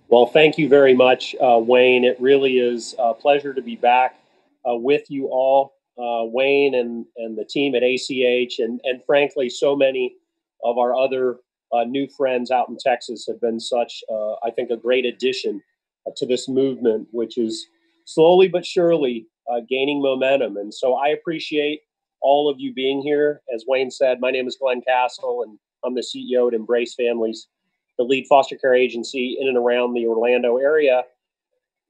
Well, thank you very much, Wayne. It really is a pleasure to be back with you all, Wayne and the team at ACH, and frankly, so many of our other new friends out in Texas have been such, I think, a great addition to this movement, which is slowly but surely gaining momentum. And so I appreciate all of you being here. As Wayne said, my name is Glen Casel, and I'm the CEO at Embrace Families, the lead foster care agency in and around the Orlando area.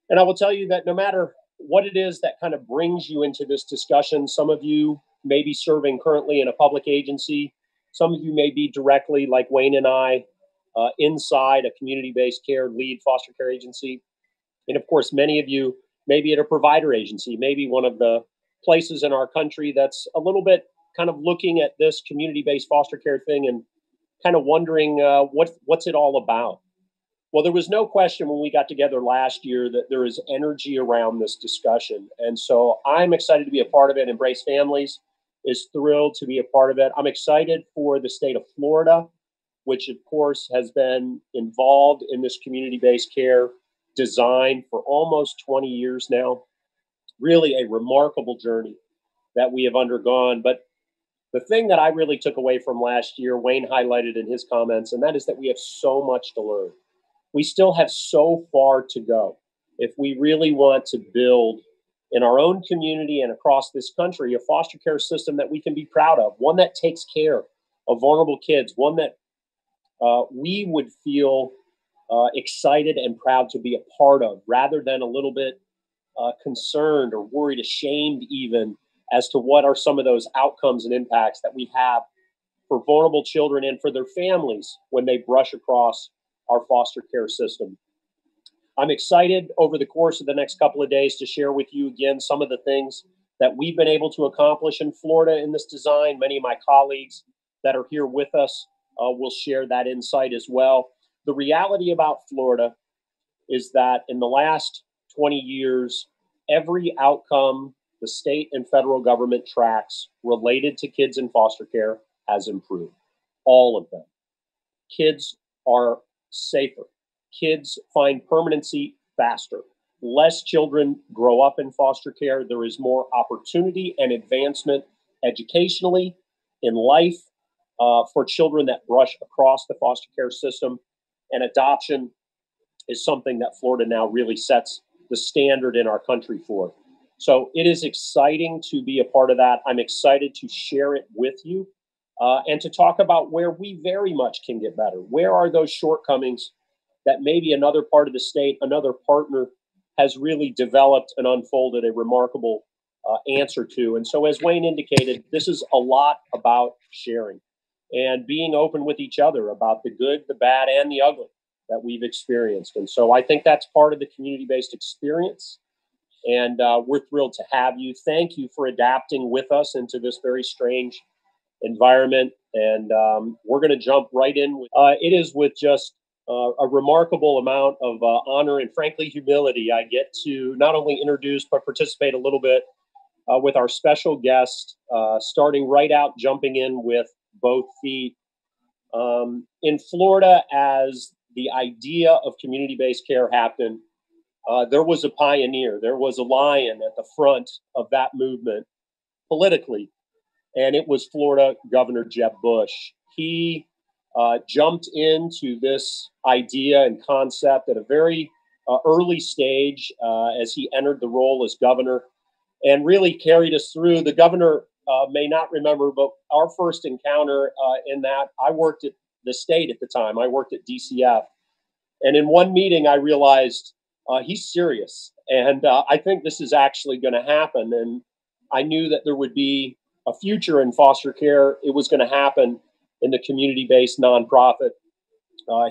And I will tell you that no matter what it is that kind of brings you into this discussion, some of you may be serving currently in a public agency. Some of you may be directly, like Wayne and I, inside a community-based care lead foster care agency. And of course, many of you may be at a provider agency, maybe one of the places in our country that's a little bit kind of looking at this community-based foster care thing and kind of wondering what's it all about. Well, there was no question when we got together last year that there is energy around this discussion. And so I'm excited to be a part of it. Embrace Families is thrilled to be a part of it. I'm excited for the state of Florida, which of course has been involved in this community-based care design for almost 20 years now. Really a remarkable journey that we have undergone. But the thing that I really took away from last year, Wayne highlighted in his comments, and that is that we have so much to learn. We still have so far to go. If we really want to build in our own community and across this country a foster care system that we can be proud of, one that takes care of vulnerable kids, one that we would feel excited and proud to be a part of, rather than a little bit concerned or worried, ashamed even, as to what are some of those outcomes and impacts that we have for vulnerable children and for their families when they brush across our foster care system. I'm excited over the course of the next couple of days to share with you again some of the things that we've been able to accomplish in Florida in this design. Many of my colleagues that are here with us will share that insight as well. The reality about Florida is that in the last 20 years, every outcome the state and federal government tracks related to kids in foster care has improved. All of them. Kids are safer. Kids find permanency faster. Less children grow up in foster care. There is more opportunity and advancement educationally in life for children that brush across the foster care system. And adoption is something that Florida now really sets the standard in our country for. So it is exciting to be a part of that. I'm excited to share it with you and to talk about where we very much can get better. Where are those shortcomings that maybe another part of the state, another partner has really developed and unfolded a remarkable answer to. And so as Wayne indicated, this is a lot about sharing and being open with each other about the good, the bad, and the ugly that we've experienced. And so I think that's part of the community-based experience. And we're thrilled to have you. Thank you for adapting with us into this very strange environment. And we're going to jump right in. It is with just a remarkable amount of honor and, frankly, humility I get to not only introduce but participate a little bit with our special guest, starting right out, jumping in with both feet. In Florida, as the idea of community-based care happened, there was a pioneer. There was a lion at the front of that movement politically, and it was Florida Governor Jeb Bush. He jumped into this idea and concept at a very early stage as he entered the role as governor and really carried us through. The governor may not remember, but our first encounter in that, I worked at the state at the time. I worked at DCF. And in one meeting, I realized he's serious. And I think this is actually going to happen. And I knew that there would be a future in foster care. It was going to happen in the community-based nonprofit.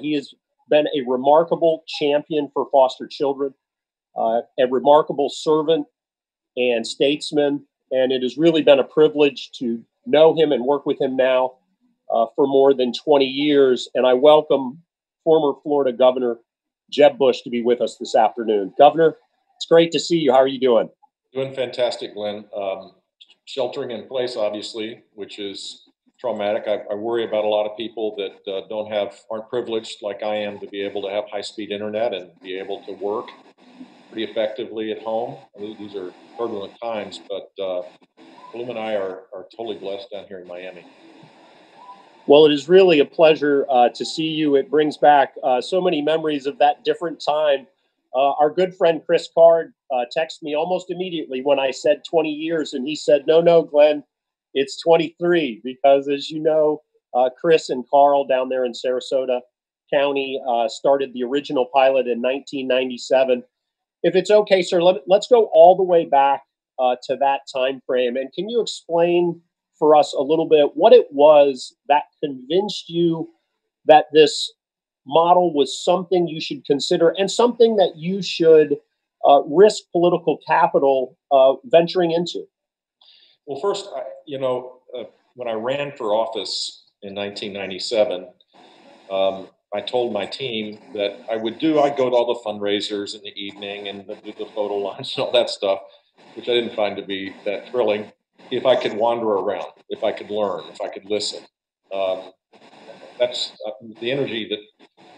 He has been a remarkable champion for foster children, a remarkable servant and statesman. And it has really been a privilege to know him and work with him now for more than 20 years. And I welcome former Florida Governor Jeb Bush to be with us this afternoon. Governor, it's great to see you. How are you doing? Doing fantastic, Glenn. Sheltering in place, obviously, which is traumatic. I worry about a lot of people that aren't privileged like I am to be able to have high-speed internet and be able to work pretty effectively at home. I mean, these are turbulent times, but Bloom and I are totally blessed down here in Miami. Well, it is really a pleasure to see you. It brings back so many memories of that different time. Our good friend Chris Card texted me almost immediately when I said 20 years, and he said, no, Glenn, it's 23, because as you know, Chris and Carl down there in Sarasota County started the original pilot in 1997. If it's okay, sir, let's go all the way back to that time frame. And can you explain for us a little bit what it was that convinced you that this model was something you should consider and something that you should risk political capital venturing into? Well, first, when I ran for office in 1997, I told my team that I'd go to all the fundraisers in the evening and do the photo launch and all that stuff, which I didn't find to be that thrilling, if I could wander around, if I could learn, if I could listen. That's the energy that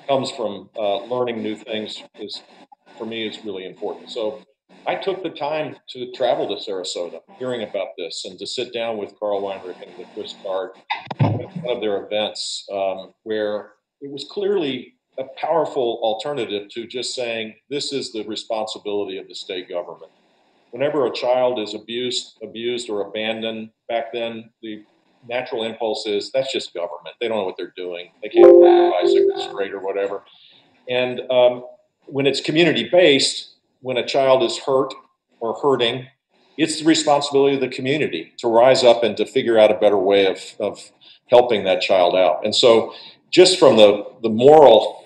comes from learning new things for me, is really important. So I took the time to travel to Sarasota, hearing about this, and to sit down with Carl Weinrich and with Chris Card at one of their events, where it was clearly a powerful alternative to just saying, this is the responsibility of the state government. Whenever a child is abused or abandoned, back then, the natural impulse is, that's just government. They don't know what they're doing. They can't ride their bicycle straight or whatever. And when it's community-based, when a child is hurt or hurting, it's the responsibility of the community to rise up and to figure out a better way of helping that child out. And so just from the moral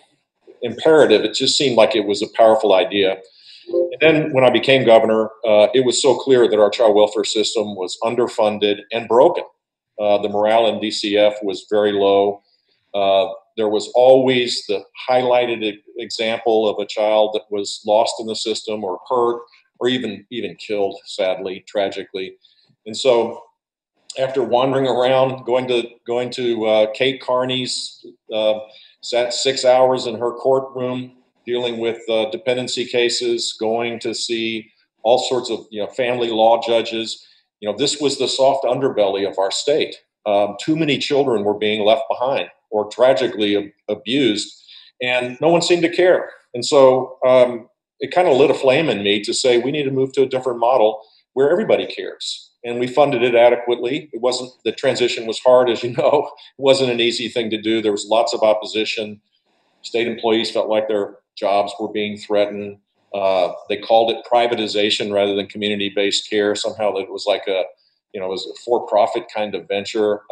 imperative, it just seemed like it was a powerful idea. And then when I became governor, it was so clear that our child welfare system was underfunded and broken. The morale in DCF was very low. There was always the highlighted example of a child that was lost in the system or hurt or even killed, sadly, tragically. And so after wandering around, going to Kate Carney's, sat 6 hours in her courtroom dealing with dependency cases, going to see all sorts of family law judges. This was the soft underbelly of our state. Too many children were being left behind or tragically abused, and no one seemed to care. And so it kind of lit a flame in me to say, we need to move to a different model where everybody cares. And we funded it adequately. The transition was hard, as you know. It wasn't an easy thing to do. There was lots of opposition. State employees felt like their jobs were being threatened. They called it privatization rather than community-based care. Somehow that it was like it was a for-profit kind of venture.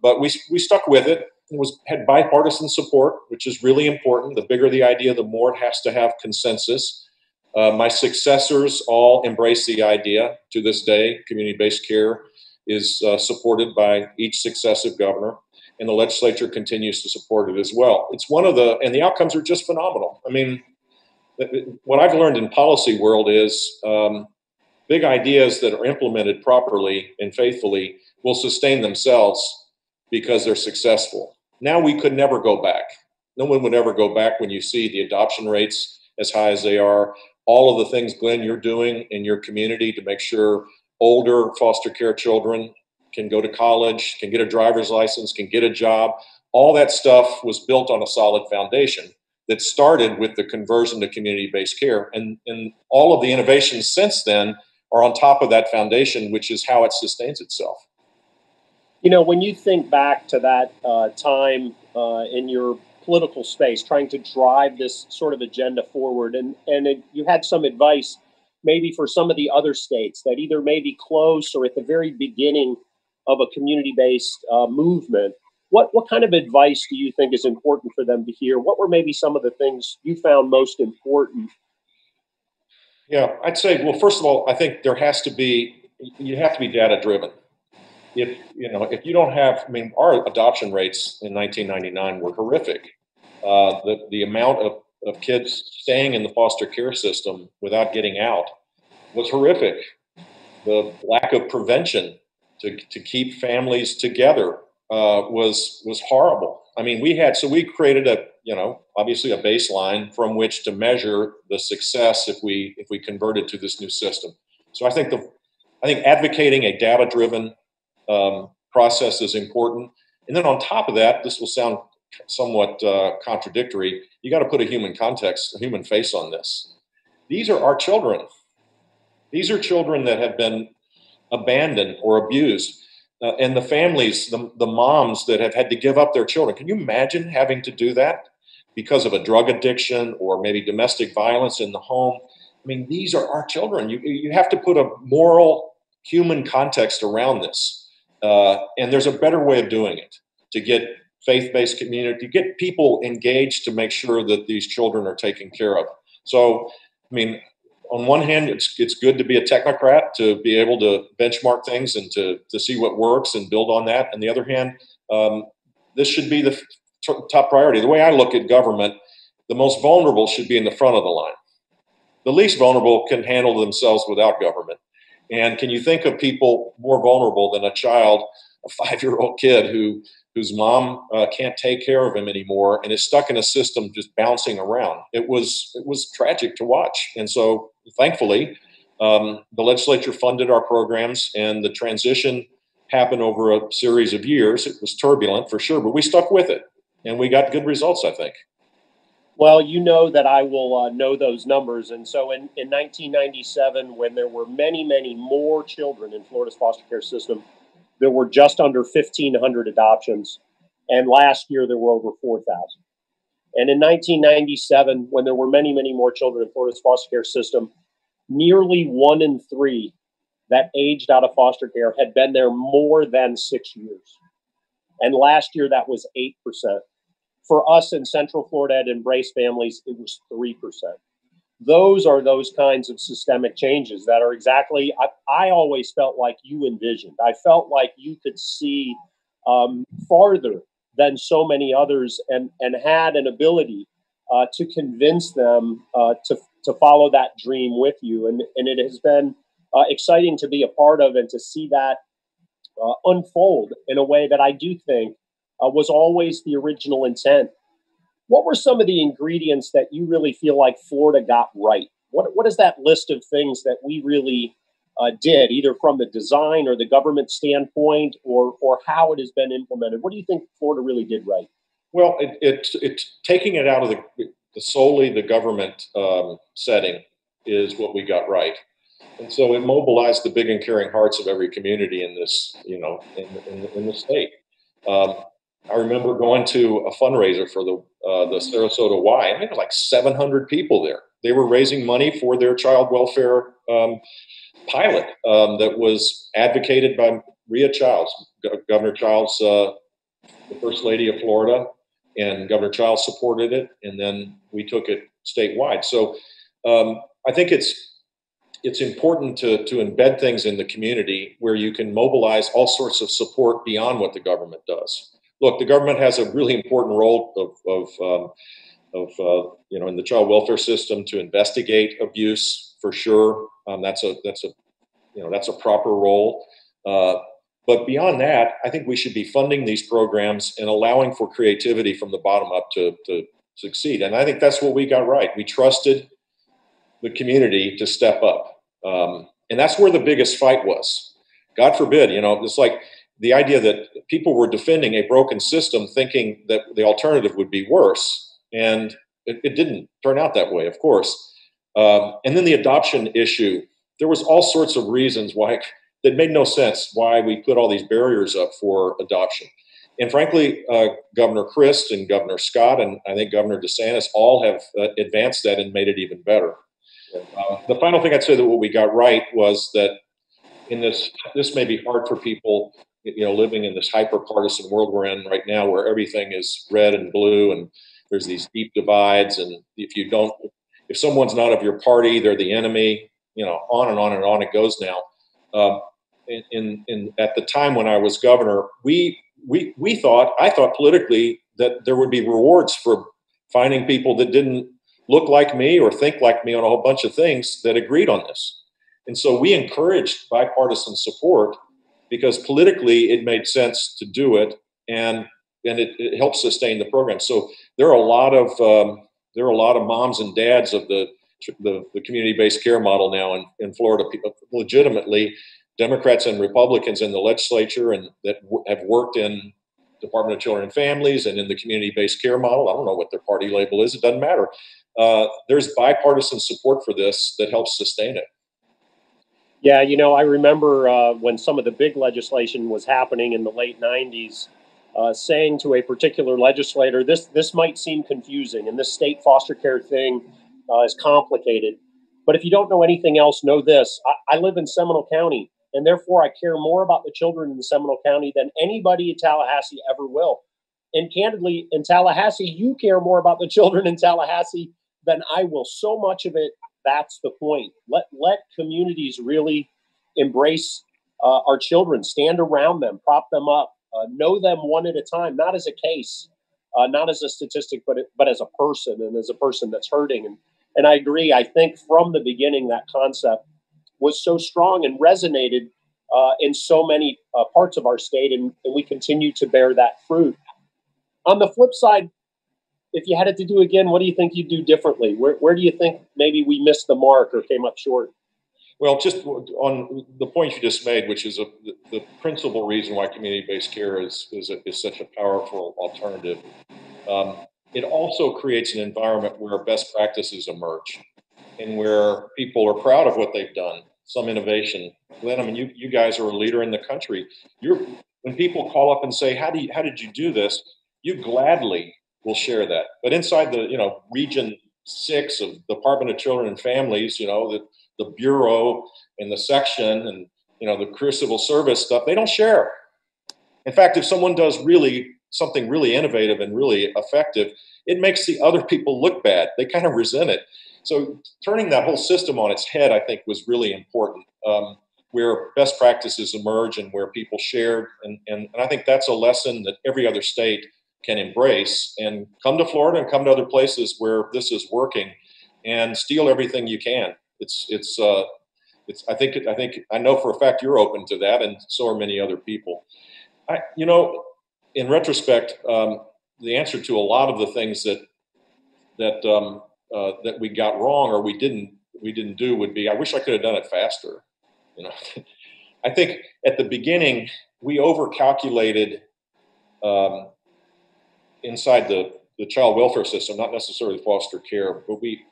But we stuck with it. It had bipartisan support, which is really important. The bigger the idea, the more it has to have consensus. My successors all embrace the idea to this day. Community-based care is supported by each successive governor, and the legislature continues to support it as well. It's and the outcomes are just phenomenal. I mean, what I've learned in policy world is big ideas that are implemented properly and faithfully will sustain themselves because they're successful. Now we could never go back. No one would ever go back when you see the adoption rates as high as they are. All of the things, Glenn, you're doing in your community to make sure older foster care children can go to college, can get a driver's license, can get a job. All that stuff was built on a solid foundation that started with the conversion to community-based care. And all of the innovations since then are on top of that foundation, which is how it sustains itself. When you think back to that time in your political space, trying to drive this sort of agenda forward, you had some advice maybe for some of the other states that either may be close or at the very beginning of a community-based movement. What kind of advice do you think is important for them to hear? What were maybe some of the things you found most important? Yeah, I'd say, well, first of all, I think you have to be data-driven. If you don't have, our adoption rates in 1999 were horrific. The amount of kids staying in the foster care system without getting out was horrific. The lack of prevention to keep families together was horrible. I mean, we created obviously a baseline from which to measure the success if we converted to this new system. So I think advocating a data-driven process is important. And then on top of that, this will sound somewhat contradictory. You got to put a human context, a human face on this. These are our children. These are children that have been abandoned or abused. And the families, the moms that have had to give up their children. Can you imagine having to do that because of a drug addiction or maybe domestic violence in the home? I mean, these are our children. You have to put a moral, human context around this. And there's a better way of doing it to get faith-based community, to get people engaged to make sure that these children are taken care of. So, I mean, on one hand, it's good to be a technocrat, to be able to benchmark things and to see what works and build on that. On the other hand, this should be the top priority. The way I look at government, the most vulnerable should be in the front of the line. The least vulnerable can handle themselves without government. And can you think of people more vulnerable than a child, a 5-year-old kid whose mom can't take care of him anymore and is stuck in a system just bouncing around? It was tragic to watch. And so thankfully, the legislature funded our programs, and the transition happened over a series of years. It was turbulent for sure, but we stuck with it, and we got good results, I think. Well, you know that I will know those numbers. And so in 1997, when there were many, many more children in Florida's foster care system, there were just under 1,500 adoptions. And last year, there were over 4,000. And in 1997, when there were many, many more children in Florida's foster care system, nearly 1 in 3 that aged out of foster care had been there more than 6 years. And last year, that was 8%. For us in Central Florida at Embrace Families, it was 3%. Those are those kinds of systemic changes that are exactly, I always felt like you envisioned. I felt like you could see farther than so many others and had an ability to convince them to follow that dream with you. And it has been exciting to be a part of and to see that unfold in a way that I do think was always the original intent. What were some of the ingredients that you really feel like Florida got right? What is that list of things that we really did, either from the design or the government standpoint, or how it has been implemented? What do you think Florida really did right? Well, it's taking it out of the solely the government setting is what we got right. And so it mobilized the big and caring hearts of every community in this, in the state. I remember going to a fundraiser for the Sarasota Y, and there was like 700 people there. They were raising money for their child welfare pilot that was advocated by Rhea Childs, Governor Childs, the First Lady of Florida, and Governor Childs supported it, and then we took it statewide. So I think it's important to embed things in the community where you can mobilize all sorts of support beyond what the government does. Look, the government has a really important role in the child welfare system to investigate abuse for sure. That's a proper role. But beyond that, I think we should be funding these programs and allowing for creativity from the bottom up to succeed. And I think that's what we got right. We trusted the community to step up. And that's where the biggest fight was. God forbid, it's like the idea that people were defending a broken system thinking that the alternative would be worse. And it didn't turn out that way, of course. And then the adoption issue, there was all sorts of reasons why that made no sense why we put all these barriers up for adoption. And frankly, Governor Christ and Governor Scott and I think Governor DeSantis all have advanced that and made it even better. The final thing I'd say that what we got right was that in this may be hard for people, living in this hyper-partisan world we're in right now where everything is red and blue and there's these deep divides. And if someone's not of your party, they're the enemy, on and on and on it goes now. At the time when I was governor, I thought politically that there would be rewards for finding people that didn't look like me or think like me on a whole bunch of things that agreed on this. And so we encouraged bipartisan support because politically it made sense to do it. and it helps sustain the program. So there are a lot of moms and dads of the community-based care model now in Florida, legitimately Democrats and Republicans in the legislature and that have worked in Department of Children and Families and in the community-based care model. I don't know what their party label is. It doesn't matter. There's bipartisan support for this that helps sustain it. Yeah, I remember when some of the big legislation was happening in the late 90s, saying to a particular legislator, this might seem confusing, and this state foster care thing is complicated. But if you don't know anything else, know this. I live in Seminole County, and therefore I care more about the children in Seminole County than anybody in Tallahassee ever will. And candidly, in Tallahassee, you care more about the children in Tallahassee than I will. So much of it, that's the point. Let communities really embrace our children, stand around them, prop them up, know them one at a time, not as a case, not as a statistic, but as a person, and as a person that's hurting. And I agree. I think from the beginning, that concept was so strong and resonated in so many parts of our state, and we continue to bear that fruit. On the flip side, if you had it to do again, what do you think you'd do differently? Where do you think maybe we missed the mark or came up short? Well, just on the point you just made, which is the principal reason why community-based care is such a powerful alternative. It also creates an environment where best practices emerge and where people are proud of what they've done, some innovation. Glenn, I mean, you guys are a leader in the country. When people call up and say, how did you do this? You gladly will share that. But inside the, Region 6 of Department of Children and Families, the Bureau and the section and, the career civil service stuff, they don't share. In fact, if someone does something really innovative and really effective, it makes the other people look bad. They kind of resent it. So turning that whole system on its head, I think, was really important, where best practices emerge and where people shared. And I think that's a lesson that every other state can embrace, and come to Florida and come to other places where this is working and steal everything you can. I know for a fact you're open to that, and so are many other people. In retrospect, the answer to a lot of the things that we got wrong or we didn't do would be, I wish I could have done it faster. I think at the beginning we overcalculated inside the child welfare system, not necessarily foster care, but we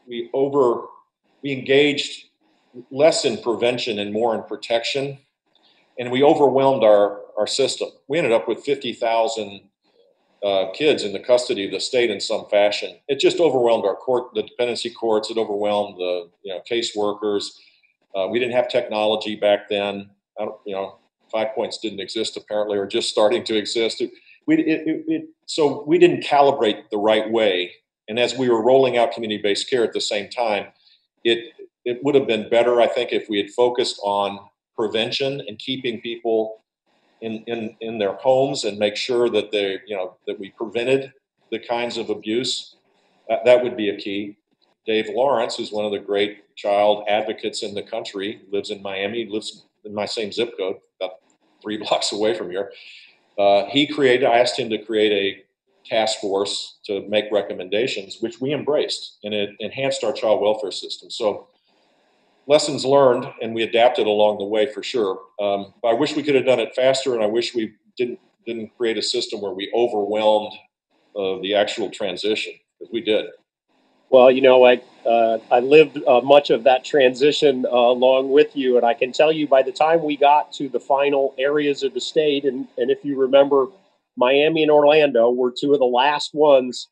engaged less in prevention and more in protection, and we overwhelmed our system. We ended up with 50,000 kids in the custody of the state in some fashion. It just overwhelmed the dependency courts. It overwhelmed the caseworkers. We didn't have technology back then. 5 points didn't exist apparently, or just starting to exist. So we didn't calibrate the right way. And as we were rolling out community-based care at the same time, it would have been better, I think, if we had focused on prevention and keeping people in their homes and make sure that that we prevented the kinds of abuse. That would be a key. Dave Lawrence, who's one of the great child advocates in the country, lives in Miami, lives in my same zip code, about 3 blocks away from here. I asked him to create a task force to make recommendations, which we embraced, and it enhanced our child welfare system. So lessons learned, and we adapted along the way for sure. But I wish we could have done it faster, and I wish we didn't create a system where we overwhelmed the actual transition, because we did. Well, I lived much of that transition along with you, and I can tell you by the time we got to the final areas of the state, and if you remember, Miami and Orlando were two of the last ones,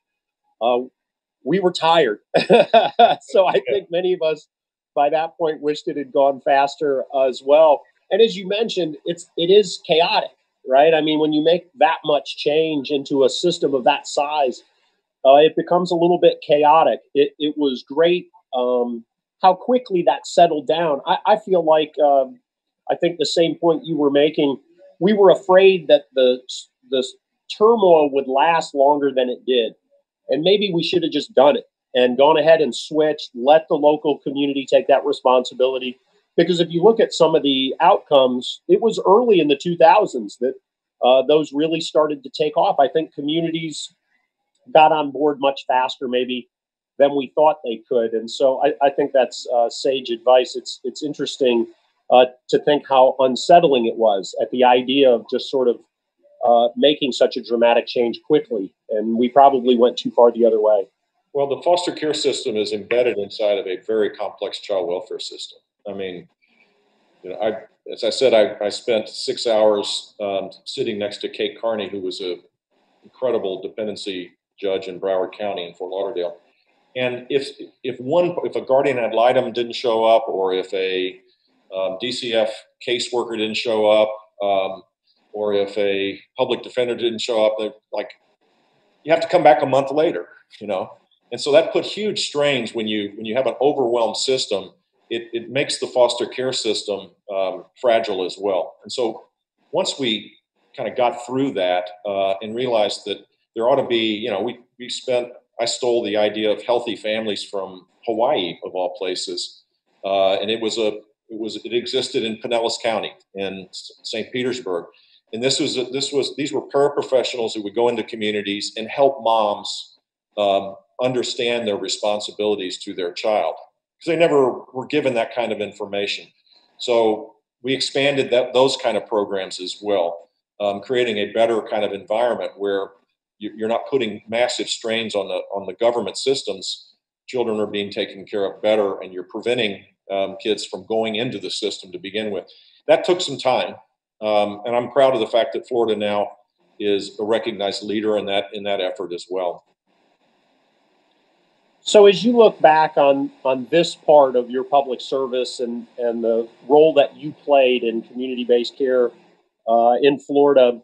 we were tired. So I think many of us by that point wished it had gone faster as well. And as you mentioned, it is chaotic, right? I mean, when you make that much change into a system of that size, it becomes a little bit chaotic. It was great how quickly that settled down. I feel like, I think the same point you were making, we were afraid that the turmoil would last longer than it did. And maybe we should have just done it and gone ahead and switched, let the local community take that responsibility. Because if you look at some of the outcomes, it was early in the 2000s that those really started to take off. I think communities got on board much faster, maybe than we thought they could, and so I think that's sage advice. It's interesting to think how unsettling it was at the idea of just sort of making such a dramatic change quickly, and we probably went too far the other way. Well, the foster care system is embedded inside of a very complex child welfare system. I mean, as I said, I spent 6 hours sitting next to Kate Carney, who was an incredible dependency judge in Broward County in Fort Lauderdale. And if a guardian ad litem didn't show up, or if a DCF caseworker didn't show up, or if a public defender didn't show up, you have to come back a month later, And so that put huge strains when you have an overwhelmed system. It makes the foster care system fragile as well. And so once we kind of got through that and realized that there ought to be, I stole the idea of healthy families from Hawaii, of all places, and it existed in Pinellas County in St. Petersburg. And these were paraprofessionals who would go into communities and help moms understand their responsibilities to their child, because they never were given that kind of information. So we expanded those kind of programs as well, creating a better kind of environment where you're not putting massive strains on the government systems. Children are being taken care of better, and you're preventing kids from going into the system to begin with. That took some time, and I'm proud of the fact that Florida now is a recognized leader in that effort as well. So as you look back on this part of your public service and the role that you played in community-based care in Florida,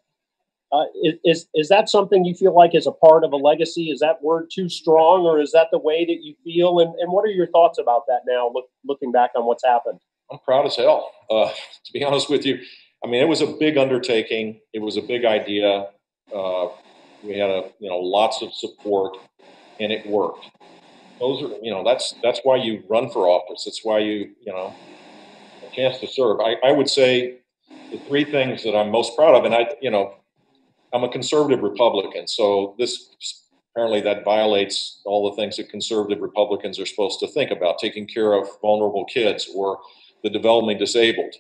is that something you feel like is a part of a legacy? Is that word too strong, or is that the way that you feel? And what are your thoughts about that now, looking back on what's happened? I'm proud as hell, to be honest with you. I mean, it was a big undertaking. It was a big idea. We had lots of support, and it worked. Those are, that's why you run for office. That's why a chance to serve. I would say the three things that I'm most proud of, and I'm a conservative Republican, so apparently that violates all the things that conservative Republicans are supposed to think about: taking care of vulnerable kids or the developmentally disabled.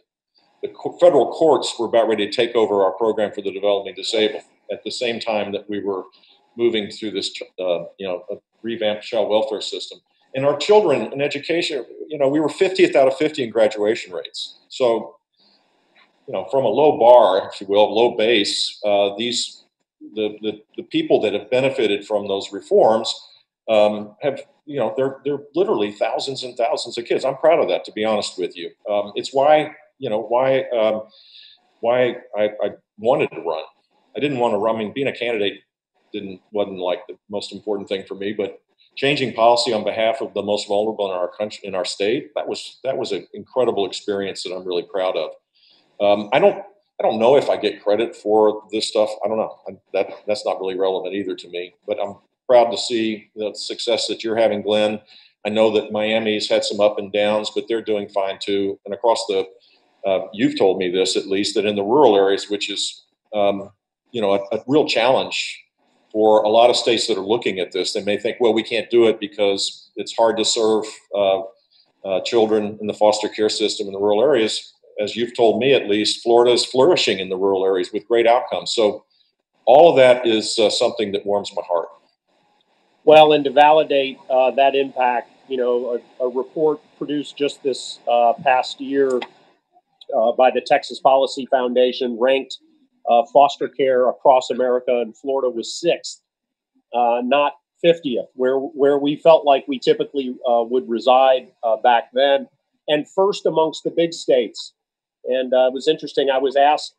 The federal courts were about ready to take over our program for the developmentally disabled at the same time that we were moving through this, revamped child welfare system. And our children in education, we were 50th out of 50 in graduation rates. So, from a low bar, if you will, low base, the people that have benefited from those reforms have, they're literally thousands and thousands of kids. I'm proud of that, to be honest with you. It's why I wanted to run. I didn't want to run. I mean, being a candidate wasn't like the most important thing for me, but changing policy on behalf of the most vulnerable in our country, in our state, that was an incredible experience that I'm really proud of. I don't know if I get credit for this stuff. I don't know. That's not really relevant either to me, but I'm proud to see the success that you're having, Glenn. I know that Miami's had some up and downs, but they're doing fine too. And across you've told me this, at least, that in the rural areas, which is, a real challenge for a lot of states that are looking at this. They may think, well, we can't do it because it's hard to serve children in the foster care system in the rural areas. As you've told me, at least, Florida is flourishing in the rural areas with great outcomes. So all of that is something that warms my heart. Well, and to validate that impact, a report produced just this past year by the Texas Policy Foundation ranked foster care across America, and Florida was 6th, not 50th, where we felt like we typically would reside back then, and first amongst the big states. And it was interesting. I was asked,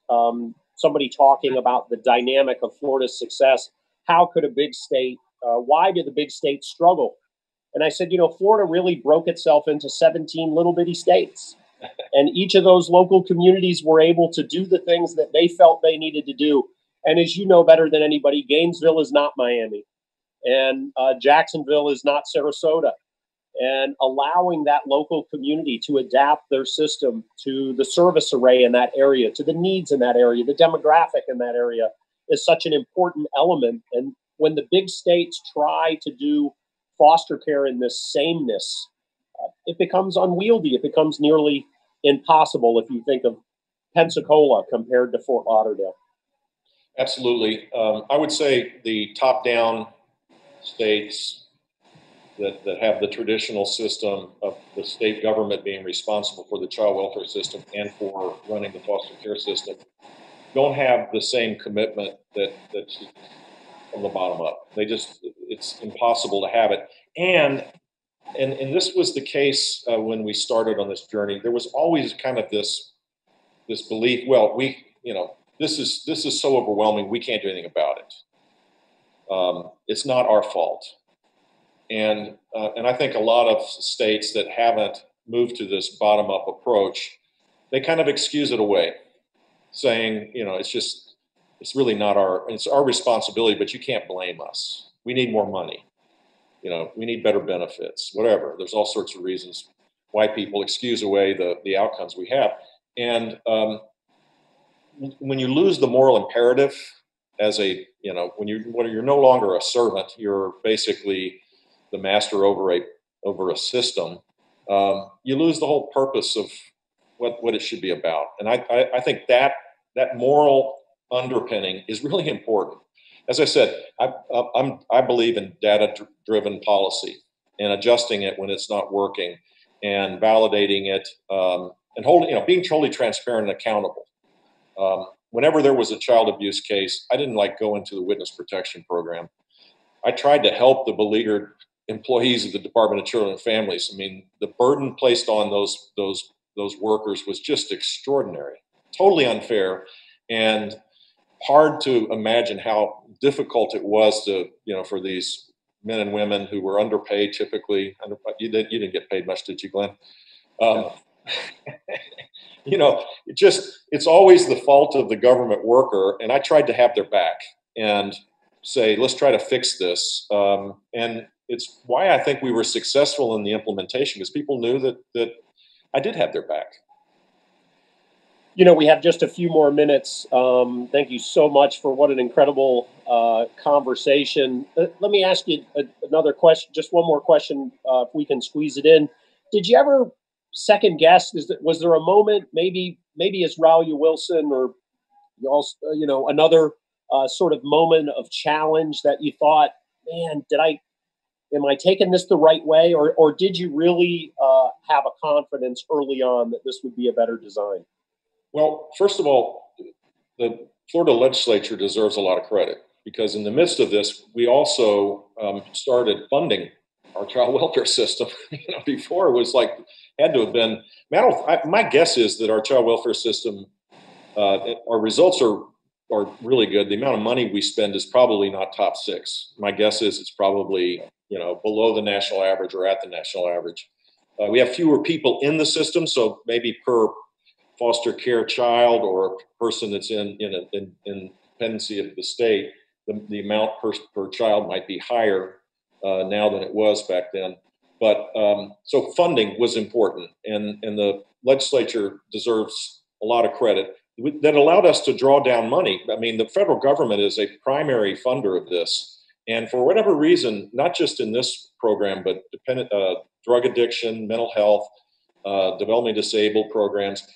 somebody talking about the dynamic of Florida's success, how could a big state, why do the big states struggle? And I said, Florida really broke itself into 17 little bitty states. And each of those local communities were able to do the things that they felt they needed to do. And as you know better than anybody, Gainesville is not Miami. And Jacksonville is not Sarasota. and allowing that local community to adapt their system to the service array in that area, to the needs in that area, the demographic in that area is such an important element. And when the big states try to do foster care in this sameness, it becomes unwieldy. It becomes nearly impossible if you think of Pensacola compared to Fort Lauderdale. Absolutely. I would say the top-down states that have the traditional system of the state government being responsible for the child welfare system and for running the foster care system don't have the same commitment that's from the bottom up. It's impossible to have it. And this was the case when we started on this journey. There was always kind of this belief, well, this is so overwhelming, we can't do anything about it. It's not our fault. And I think a lot of states that haven't moved to this bottom-up approach, they kind of excuse it away, saying, it's really not it's our responsibility, but you can't blame us. We need more money. We need better benefits, whatever. There's all sorts of reasons why people excuse away the outcomes we have. And when you lose the moral imperative as when you're no longer a servant, you're basically the master over a system, you lose the whole purpose of what it should be about. And I think that moral underpinning is really important. As I said, I believe in data-driven policy and adjusting it when it's not working and validating it and holding, being totally transparent and accountable. Whenever there was a child abuse case, I didn't go into the witness protection program. I tried to help the beleaguered employees of the Department of Children and Families. I mean, the burden placed on those workers was just extraordinary, totally unfair, and hard to imagine how difficult it was to, for these men and women who were underpaid typically. You didn't get paid much, did you, Glenn? It's always the fault of the government worker, and I tried to have their back and say, let's try to fix this. And it's why I think we were successful in the implementation, because people knew that I did have their back. We have just a few more minutes. Thank you so much for what an incredible conversation. Let me ask you another question, just one more question, if we can squeeze it in. Did you ever second guess? Was there a moment, maybe as Raul Wilson or another sort of moment of challenge that you thought, man, am I taking this the right way? Or did you really have a confidence early on that this would be a better design? Well, first of all, the Florida legislature deserves a lot of credit, because in the midst of this, we also started funding our child welfare system. Before it was had to have been. My guess is that our child welfare system, our results are really good. The amount of money we spend is probably not top six. My guess is it's probably below the national average or at the national average. We have fewer people in the system, so maybe per foster care child or person that's in dependency of the state, the amount per child might be higher now than it was back then. But so funding was important, and the legislature deserves a lot of credit. That allowed us to draw down money. I mean, the federal government is a primary funder of this. And for whatever reason, not just in this program, but drug addiction, mental health, developmentally disabled programs,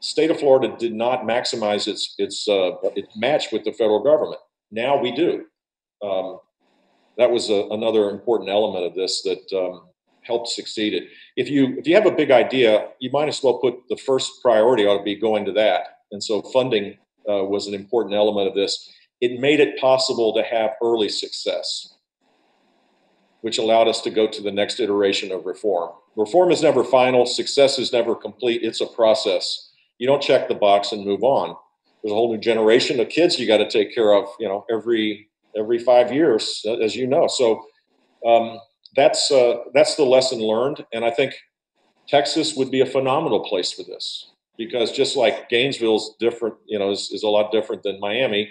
state of Florida did not maximize its match with the federal government. Now we do. That was another important element of this that helped succeed it. If you have a big idea, you might as well put the first priority ought to be going to that. And so funding was an important element of this. It made it possible to have early success, which allowed us to go to the next iteration of reform. Reform is never final. Success is never complete. It's a process. You don't check the box and move on. There's a whole new generation of kids you got to take care of, every 5 years, as you know. So that's the lesson learned. And I think Texas would be a phenomenal place for this, because just like Gainesville's different, is a lot different than Miami.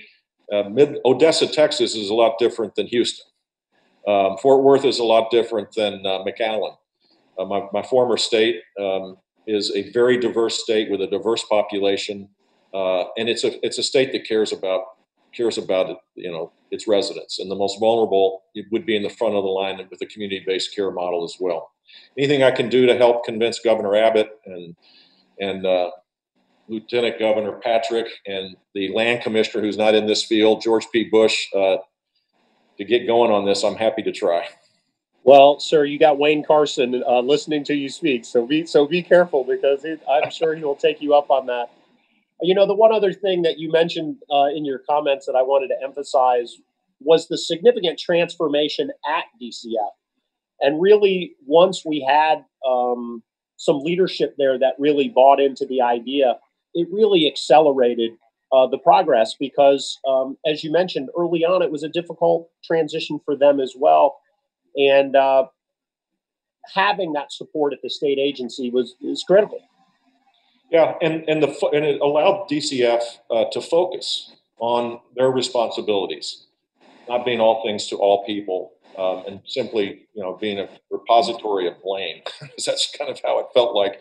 Odessa, Texas is a lot different than Houston. Fort Worth is a lot different than McAllen. My former state is a very diverse state with a diverse population, and it's a state that cares about its residents, and the most vulnerable would be in the front of the line with the community-based care model as well. Anything I can do to help convince Governor Abbott and Lieutenant Governor Patrick and the land commissioner who's not in this field, George P. Bush, to get going on this, I'm happy to try. Well, sir, you got Wayne Carson listening to you speak, so be careful, because I'm sure he will take you up on that. You know, the one other thing that you mentioned in your comments that I wanted to emphasize was the significant transformation at DCF. And really, once we had some leadership there that really bought into the idea, it really accelerated the progress, because, as you mentioned early on, it was a difficult transition for them as well. And having that support at the state agency is critical. Yeah, and it allowed DCF to focus on their responsibilities, not being all things to all people, and simply being a repository of blame. That's kind of how it felt like.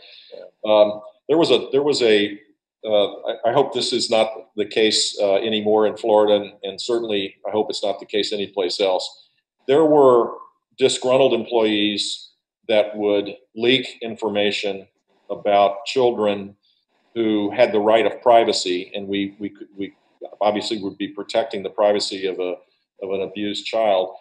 There was a I hope this is not the case anymore in Florida, and certainly I hope it's not the case anyplace else. There were disgruntled employees that would leak information about children who had the right of privacy, and we obviously would be protecting the privacy of an abused child,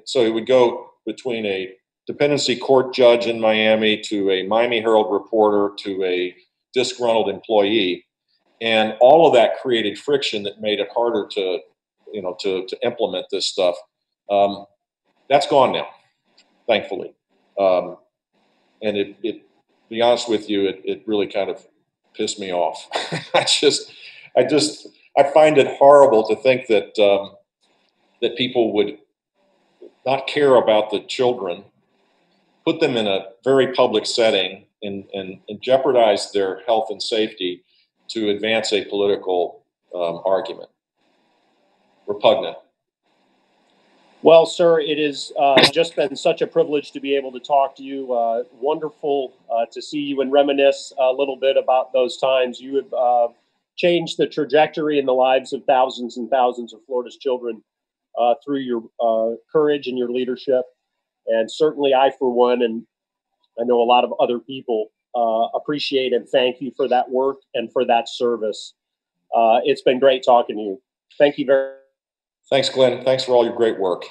so it would go between a dependency court judge in Miami to a Miami Herald reporter to a disgruntled employee, and all of that created friction that made it harder to implement this stuff. That's gone now, thankfully, and it to be honest with you, it really kind of pissed me off. I find it horrible to think that that people would not care about the children, put them in a very public setting, and jeopardize their health and safety to advance a political argument. Repugnant. Well, sir, it has just been such a privilege to be able to talk to you. Wonderful to see you and reminisce a little bit about those times. You have changed the trajectory in the lives of thousands and thousands of Florida's children through your courage and your leadership. And certainly I, for one, and I know a lot of other people, appreciate and thank you for that work and for that service. It's been great talking to you. Thank you very much. Thanks, Glenn. Thanks for all your great work.